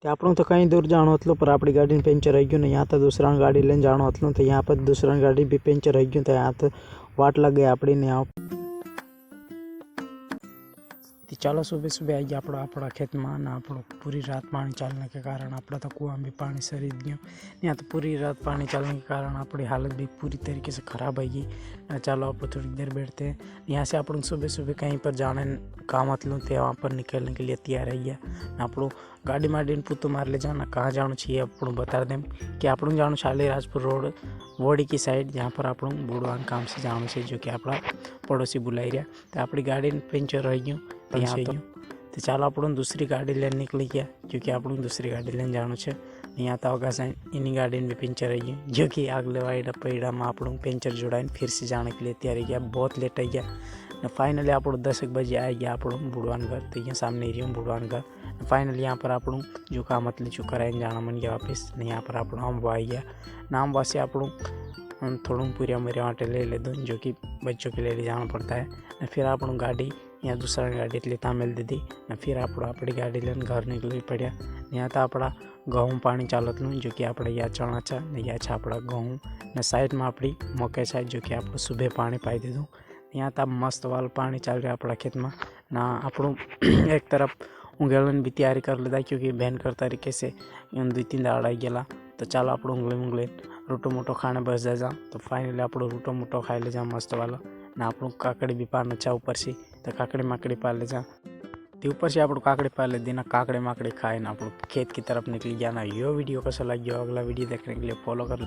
तो आपको तो कहीं दूर जाना हतलो पर अपनी गाड़ी में पंचर रह गयो ने। यहाँ तो दूसरा गाड़ी लेने जाना हतलो तो यहाँ पर दूसरा गाड़ी भी पंचर रह गयो तो यहाँ तो वाट लग गई अपनी ने। आप चलो सुबह सुबह आई अपना खेत में ना आप पूरी रात पानी चलने के कारण अपना तो कुआं भी पानी सरिद गयो। यहाँ तो पूरी रात पानी चलने के कारण अपनी हालत भी पूरी तरीके से ख़राब है गई। चलो आप थोड़ी देर बैठते हैं। यहाँ से अपन सुबह सुबह कहीं पर जाने काम मतलब थे वहाँ पर निकलने के लिए तैयार रही है। आप गाड़ी माड़ी पुतो मार ले जाना कहाँ जाना चाहिए आप बता दें कि आप जाना शाली राजपुर रोड वोड़ी की साइड जहाँ पर आप बुढ़वान काम से जाना है जो कि अपना पड़ोसी बुलाई रहा। तो अपनी गाड़ी पंचर रह गई तो चलो आप दूसरी गाड़ी लेने निकली गया क्योंकि आप दूसरी गाड़ी लेने जाना है। यहाँ तो अगा से इन गाड़ी में पंचर रह गई जो कि अगले वाइडा पैड़ा में आप पंचर जुड़ाई फिर से जाने के लिए तैयार गया। बहुत लेट आ गया। फाइनली आप 10 बजे आ गया आप बुढ़वान घर। तो यहाँ सामने ही रही बुढ़वान घर। फाइनली यहाँ पर आप जो काम मतलब जो कराए जाना मन गया वापस। यहाँ पर आप अम्ब आ गया नाम वासे आप थोड़ा पूरी मेरे वाटे ले दूँ जो कि बच्चों के लिए ले जाना पड़ता है। फिर आप गाड़ी यहाँ दूसरा गाड़ी लेता मिल दी न फिर आप अपनी गाड़ी लेने घर निकल पड़ा। यहाँ तो अपना गेहूँ पानी चालत लूँ जो कि आप या चना छा न या छा अपना गेहूँ न साइड में अपनी मकई है जो कि आप सुबह पानी पाई दे दूँ। यहाँ तो मस्त वाल पानी चल रहा अपना खेत में ना आप एक तरफ उंगलन भी तैयारी कर लेता क्योंकि बहन कर तरीके से 2-3 दाड़ आई गला। तो चलो आप उंगले रोटो मोटो खाने बस जा। तो फाइनली आप रोटो मोटो खाई ले जा मस्त वाला ना आप काकड़ी भी पाना अच्छा ऊपर से। तो काकड़ी माकड़ी पा ले जा तो ऊपर से आप काकड़ी पा ले देना काकड़ी माकड़ी खाए ना आप खेत की तरफ निकल गया ना। यो वीडियो कैसा लग गया अगला वीडियो देखने के लिए फॉलो कर